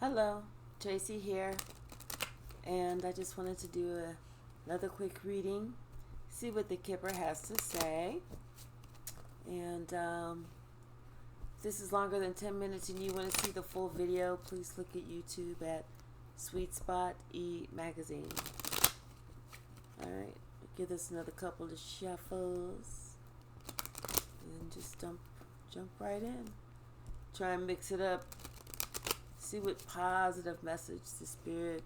Hello, Tracy here, and I just wanted to do another quick reading, see what the Kipper has to say. And if this is longer than 10 minutes and you want to see the full video, please look at YouTube at Sweet Spot E Magazine. Alright, give this another couple of shuffles, and just jump right in. Try and mix it up. See what positive message the Spirit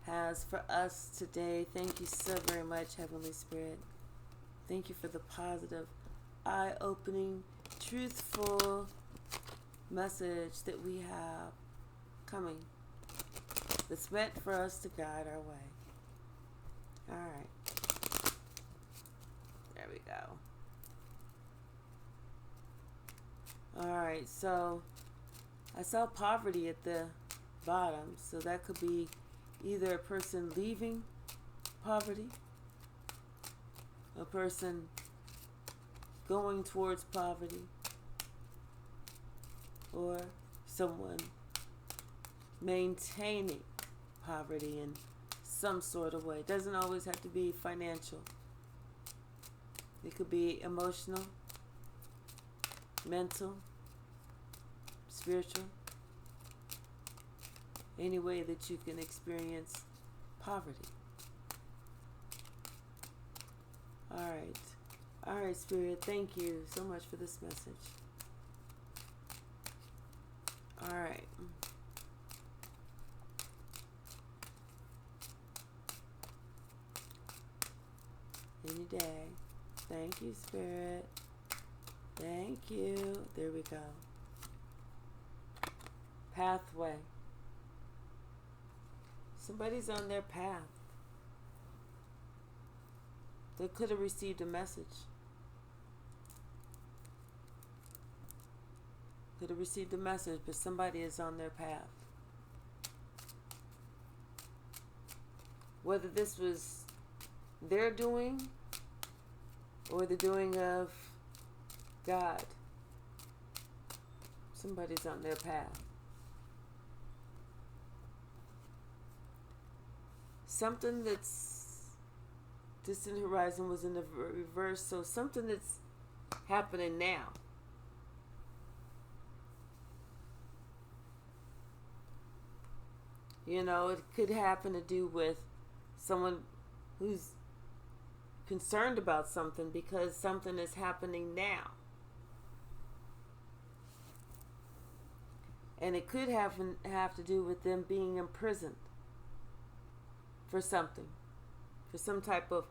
has for us today. Thank you so very much, Heavenly Spirit. Thank you for the positive, eye-opening, truthful message that we have coming that's meant for us to guide our way. All right. There we go. All right, so I saw poverty at the bottom, so that could be either a person leaving poverty, a person going towards poverty, or someone maintaining poverty in some sort of way. It doesn't always have to be financial. It could be emotional, mental, spiritual, any way that you can experience poverty. All right, Spirit, thank you so much for this message. All right. Any day. Thank you, Spirit. Thank you. There we go. Pathway. Somebody's on their path. They could have received a message. Could have received a message, but somebody is on their path. Whether this was their doing or the doing of God, somebody's on their path. Something that's distant horizon was in the reverse, so something that's happening now. You know, it could happen to do with someone who's concerned about something because something is happening now. And it could have to do with them being imprisoned for something, for some type of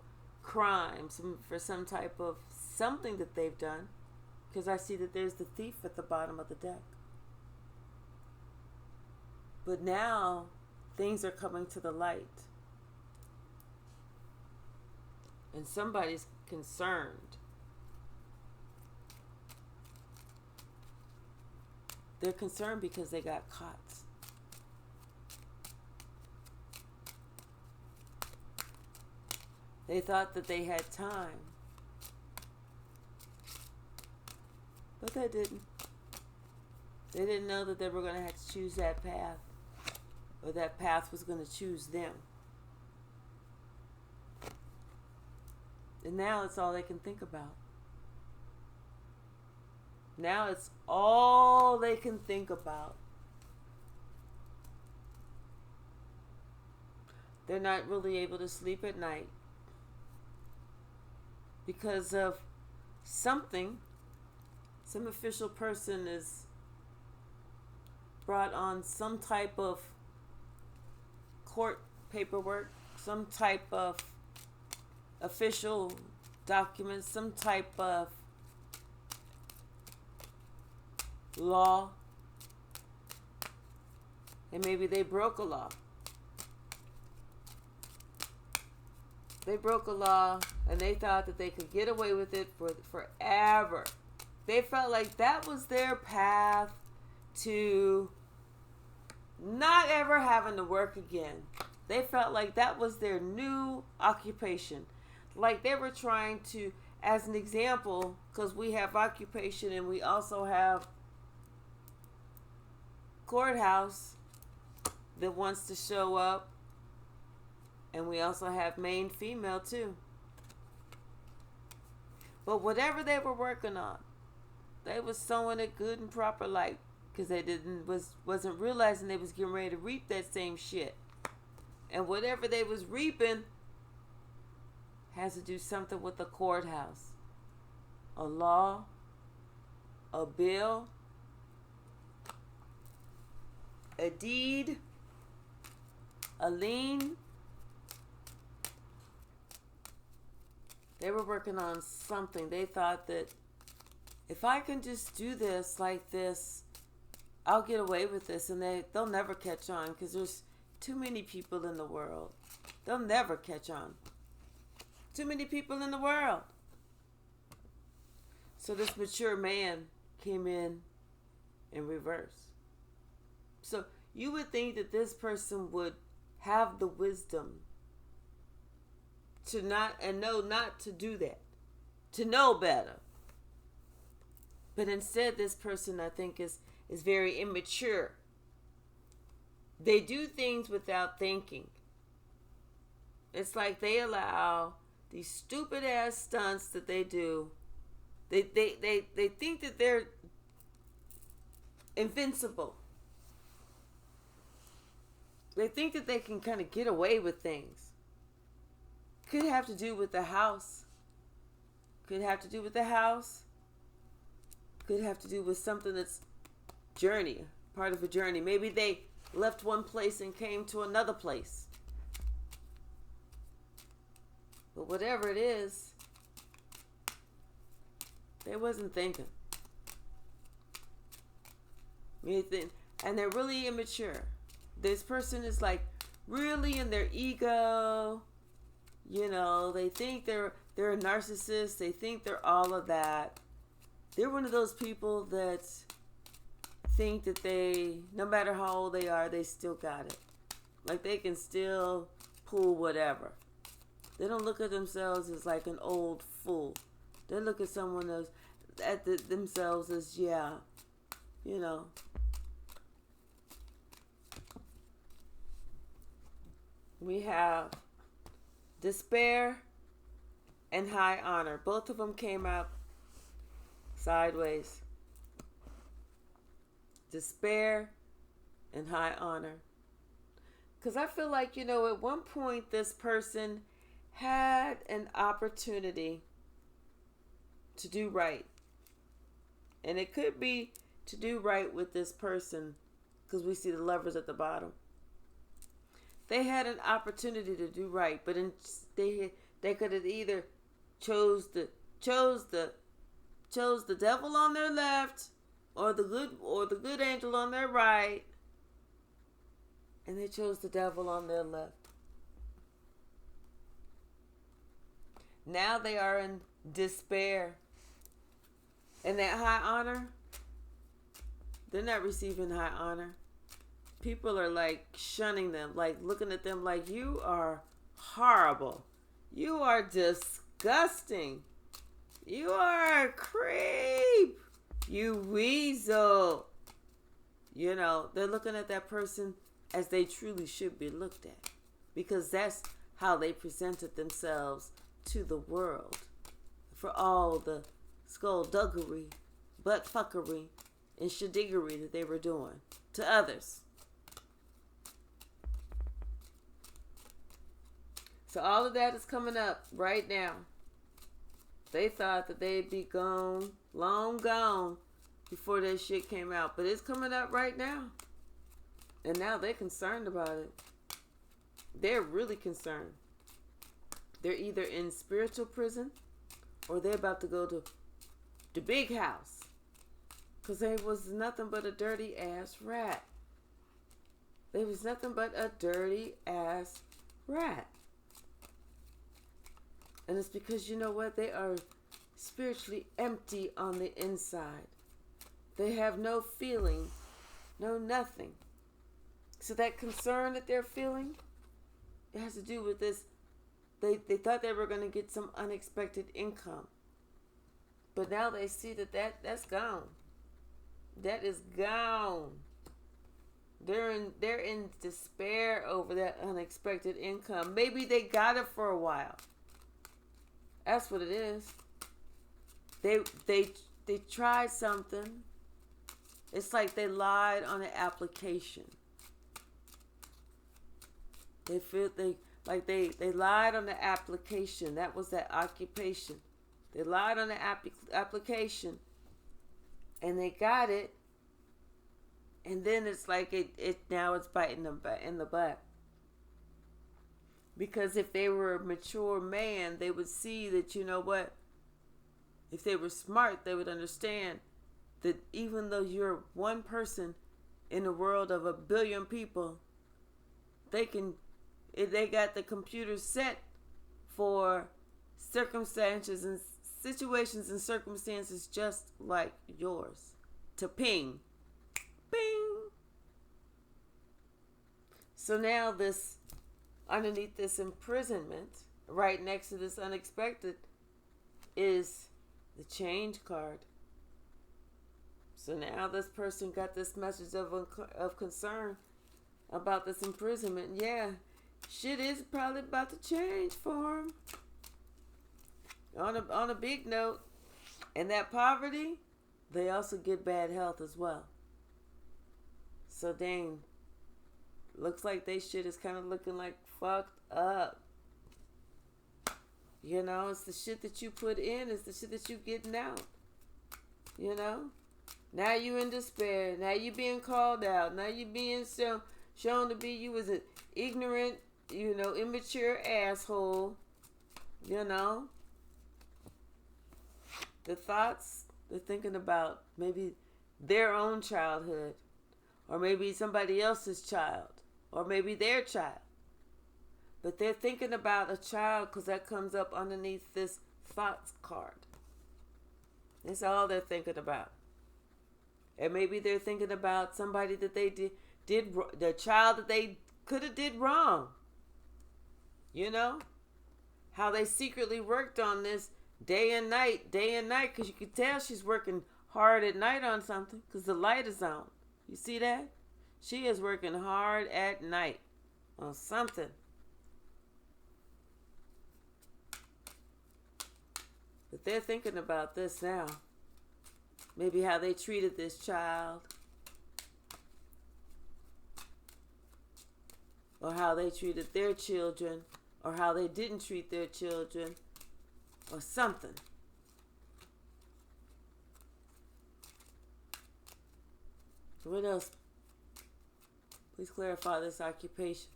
crime, for some type of something that they've done, because I see that there's the thief at the bottom of the deck. But now things are coming to the light, and somebody's concerned. They're concerned because they got caught. They thought that they had time, but they didn't. They didn't know that they were going to have to choose that path, or that path was going to choose them. And now it's all they can think about. Now it's all they can think about. They're not really able to sleep at night because of something. Some official person is brought on some type of court paperwork, some type of official document, some type of law, and maybe they broke a law. They broke a law and they thought that they could get away with it for forever. They felt like that was their path to not ever having to work again. They felt like that was their new occupation. Like they were trying to, as an example, because we have occupation and we also have courthouse, that wants to show up. And we also have main female too. But whatever they were working on, they was sowing it good and proper light, because they wasn't realizing they was getting ready to reap that same shit. And whatever they was reaping has to do something with the courthouse. A law, a bill, a deed, a lien. They were working on something. They thought that if I can just do this like this, I'll get away with this, and they'll never catch on, because there's too many people in the world. They'll never catch on. Too many people in the world. So this mature man came in reverse. So you would think that this person would have the wisdom to know not to do that, to know better. But instead, this person, I think, is very immature. They do things without thinking. It's like they allow these stupid ass stunts that they do. They think that they're invincible. They think that they can kind of get away with things. Could have to do with the house. Could have to do with the house. Could have to do with something that's part of a journey. Maybe they left one place and came to another place. But whatever it is, they wasn't thinking. And they're really immature. This person is like really in their ego. You know, they think they're a narcissist. They think they're all of that. They're one of those people that think that no matter how old they are, they still got it. Like they can still pull whatever. They don't look at themselves as like an old fool. They look at someone else, themselves as, yeah, you know. We have despair and high honor. Both of them came out sideways. Despair and high honor. Because I feel like, at one point this person had an opportunity to do right. And it could be to do right with this person, because we see the lovers at the bottom. They had an opportunity to do right, but they could have either chose the devil on their left, or the good angel on their right, and they chose the devil on their left. Now they are in despair. And that high honor, they're not receiving high honor. People are like shunning them, like looking at them like, you are horrible. You are disgusting. You are a creep. You weasel. They're looking at that person as they truly should be looked at, because that's how they presented themselves to the world, for all the skullduggery, butt-fuckery, and shadiggery that they were doing to others. So all of that is coming up right now. They thought that they'd be gone, long gone, before that shit came out. But it's coming up right now. And now they're concerned about it. They're really concerned. They're either in spiritual prison, or they're about to go to the big house. Because they was nothing but a dirty ass rat. They was nothing but a dirty ass rat. And it's because, you know what? They are spiritually empty on the inside. They have no feeling, no nothing. So that concern that they're feeling, it has to do with this. They thought they were going to get some unexpected income. But now they see that's gone. That is gone. They're in despair over that unexpected income. Maybe they got it for a while. That's what it is. They they they tried something. It's like they lied on the application. They feel they lied on the application. That was that occupation. They lied on the application, and they got it. And then it's like it now it's biting them in the butt. Because if they were a mature man, they would see that, you know what? If they were smart, they would understand that even though you're one person in the world of 1 billion people, they got the computer set for circumstances and situations and circumstances just like yours to ping. Bing. So now this, underneath this imprisonment, right next to this unexpected, is the change card. So now this person got this message of concern about this imprisonment. Yeah, shit is probably about to change for him. On a big note, and that poverty, they also get bad health as well. So dang, looks like they shit is kind of looking like fucked up. You know, it's the shit that you put in, it's the shit that you getting out. You know? Now you in despair. Now you being called out. Now you being shown to be you as an ignorant, immature asshole. You know? The thoughts they're thinking about maybe their own childhood. Or maybe somebody else's child. Or maybe their child. But they're thinking about a child because that comes up underneath this thoughts card. That's all they're thinking about. And maybe they're thinking about somebody that they did the child that they could have did wrong. You know? How they secretly worked on this day and night. Because you can tell she's working hard at night on something because the light is on. You see that? She is working hard at night on something. But they're thinking about this now. Maybe how they treated this child. Or how they treated their children. Or how they didn't treat their children. Or something. What else? Please clarify this occupation.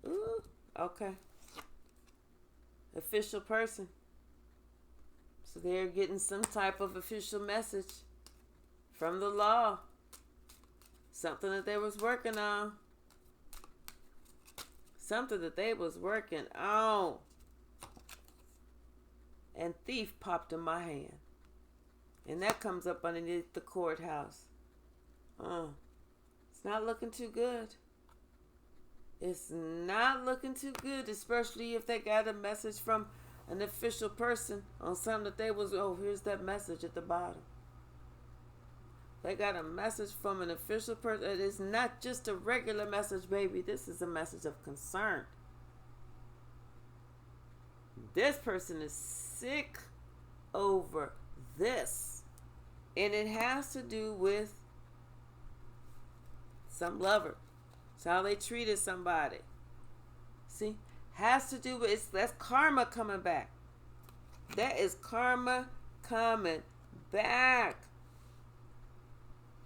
Ooh, okay. Official person. So they're getting some type of official message from the law. Something that they was working on. Something that they was working on. And thief popped in my hand. And that comes up underneath the courthouse. It's not looking too good. It's not looking too good, especially if they got a message from an official person on something that they was, here's that message at the bottom. They got a message from an official person. It is not just a regular message, baby. This is a message of concern. This person is sick over this. And it has to do with some lover. It's how they treated somebody. See? Has to do with, that's karma coming back. That is karma coming back.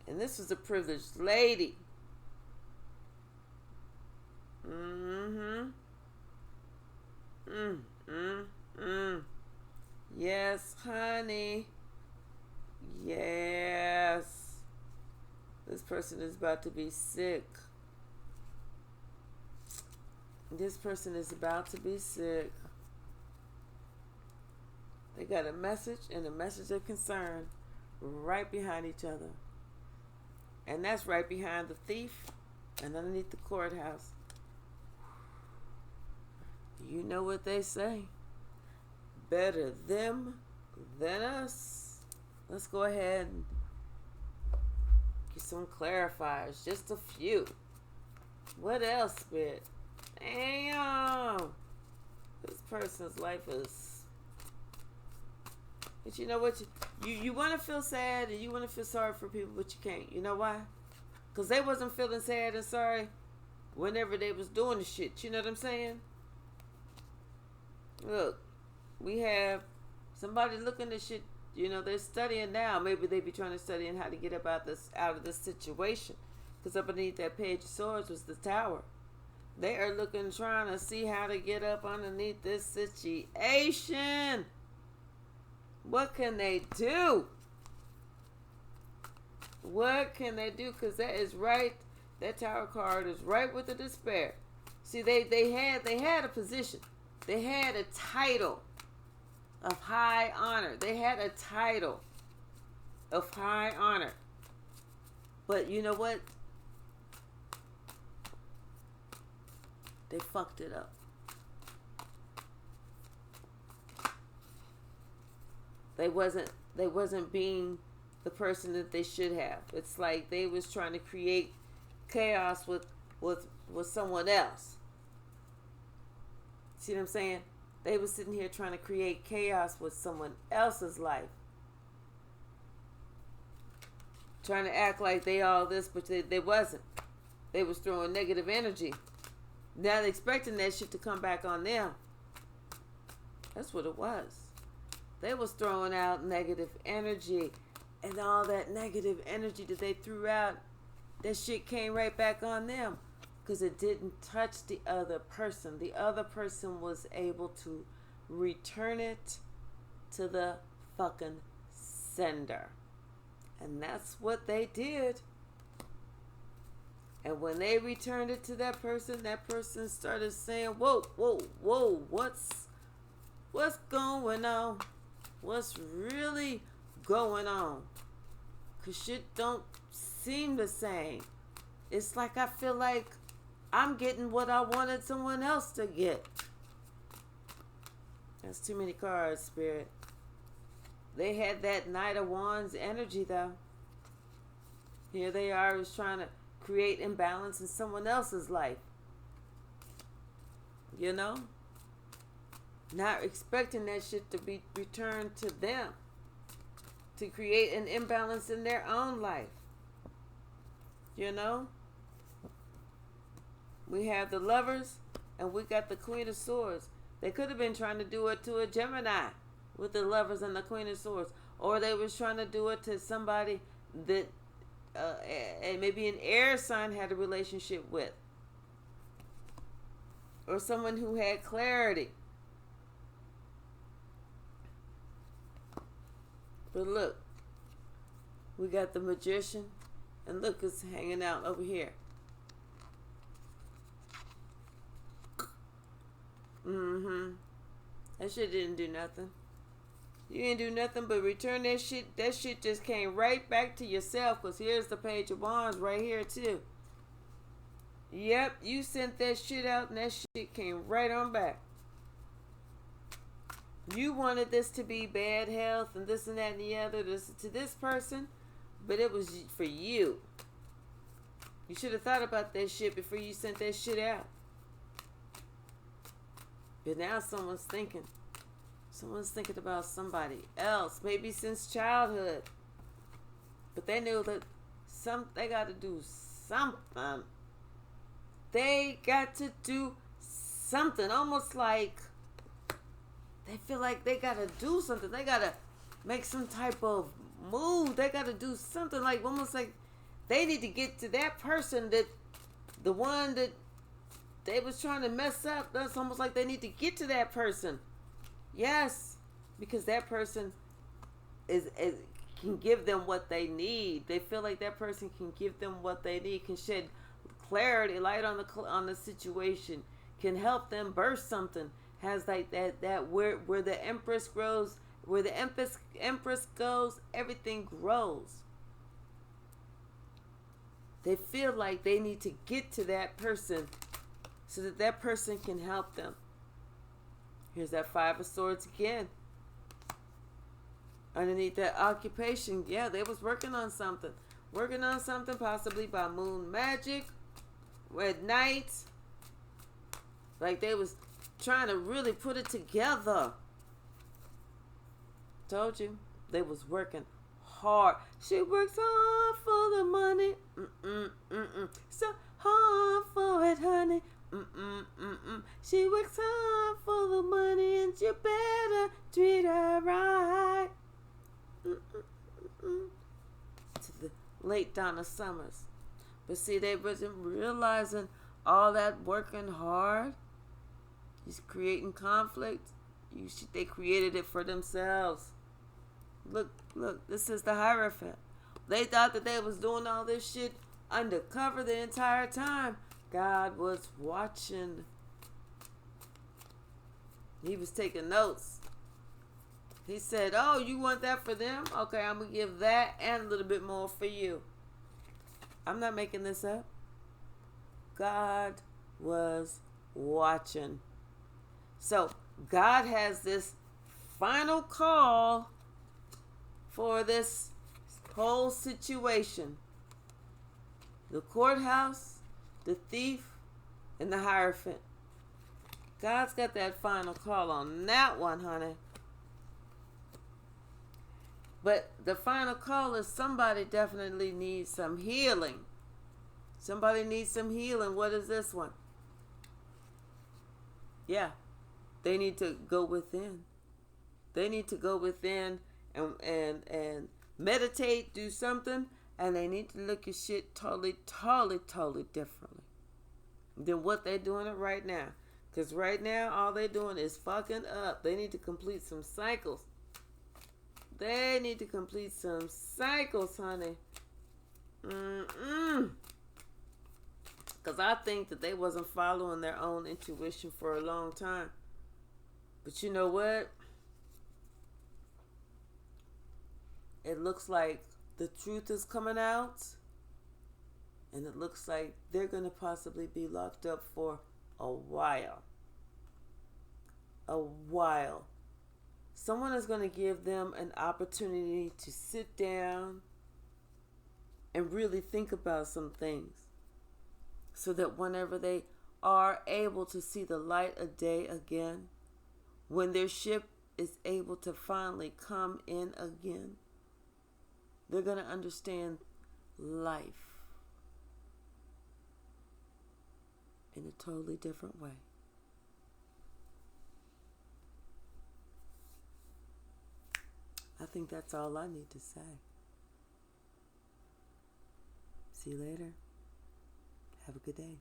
And this is a privileged lady. Yes, honey. Yes. This person is about to be sick. This person is about to be sick. They got a message and a message of concern right behind each other. And that's right behind the thief and underneath the courthouse. You know what they say. Better them than us. Let's go ahead and get some clarifiers, just a few. What else, Spirit? Damn. This person's life is... But you know what? You want to feel sad and you want to feel sorry for people, but you can't. You know why? Because they wasn't feeling sad and sorry whenever they was doing the shit. You know what I'm saying? Look, we have somebody looking at shit. You know, they're studying now. Maybe they be trying to study how to get out of this situation. Because up underneath that page of swords was the tower. They are looking, trying to see how to get up underneath this situation. What can they do? What can they do? Because that is right. That tower card is right with the despair. See, they had a position. They had a title of high honor. They had a title of high honor. But you know what? They fucked it up. They wasn't being the person that they should have. It's like they was trying to create chaos with someone else. See what I'm saying? They was sitting here trying to create chaos with someone else's life. Trying to act like they all this, but they wasn't. They was throwing negative energy. Now they're expecting that shit to come back on them. That's what it was. They was throwing out negative energy. And all that negative energy that they threw out, that shit came right back on them. Because it didn't touch the other person. The other person was able to return it to the fucking sender. And that's what they did. And when they returned it to that person started saying, whoa, whoa, whoa, what's going on? What's really going on? Because shit don't seem the same. It's like I feel like I'm getting what I wanted someone else to get. That's too many cards, Spirit. They had that Knight of Wands energy, though. Here they are, was trying to create imbalance in someone else's life. You know? Not expecting that shit to be returned to them. To create an imbalance in their own life. You know? We have the Lovers and we got the Queen of Swords. They could have been trying to do it to a Gemini with the Lovers and the Queen of Swords. Or they was trying to do it to somebody that maybe an air sign had a relationship with. Or someone who had clarity. But look, we got the Magician, and look, it's hanging out over here. That shit didn't do nothing. You didn't do nothing but return that shit. That shit just came right back to yourself, because here's the Page of Wands right here, too. Yep, you sent that shit out, and that shit came right on back. You wanted this to be bad health and this and that and the other to this person, but it was for you. You should have thought about that shit before you sent that shit out. But now someone's thinking about somebody else, maybe since childhood. But they knew that they got to do something. They got to do something, almost like they feel like they got to do something. They got to make some type of move. They got to do something, like almost like they need to get to that person, that the one that they was trying to mess up. That's almost like they need to get to that person. Yes, because that person is can give them what they need. They feel like that person can give them what they need, can shed clarity, light on the situation, can help them burst something. Has like that where the Empress grows, where the Empress goes, everything grows. They feel like they need to get to that person so that that person can help them. Here's that Five of Swords again. Underneath that occupation, yeah, they was working on something. working on something, possibly by moon magic, at night. Like they was trying to really put it together. Told you, they was working hard. She works hard for the money. So hard for it, honey. She works hard for the money, and you better treat her right. To the late Donna Summers. But see, they wasn't realizing all that working hard is creating conflict. They created it for themselves. Look, this is the Hierophant. They thought that they was doing all this shit undercover the entire time. God was watching. He was taking notes. He said, oh, you want that for them? Okay, I'm going to give that and a little bit more for you. I'm not making this up. God was watching. So, God has this final call for this whole situation. The courthouse, the thief, and the Hierophant. God's got that final call on that one, honey. But the final call is somebody definitely needs some healing. Somebody needs some healing. What is this one? Yeah, they need to go within. They need to go within and meditate, do something, and they need to look at shit totally differently than what they're doing it right now. Because right now, all they're doing is fucking up. They need to complete some cycles. They need to complete some cycles, honey. Because I think that they wasn't following their own intuition for a long time. But you know what? It looks like the truth is coming out. And it looks like they're going to possibly be locked up for a while. A while. Someone is going to give them an opportunity to sit down and really think about some things, so that whenever they are able to see the light of day again, when their ship is able to finally come in again, they're going to understand life in a totally different way. I think that's all I need to say. See you later. Have a good day.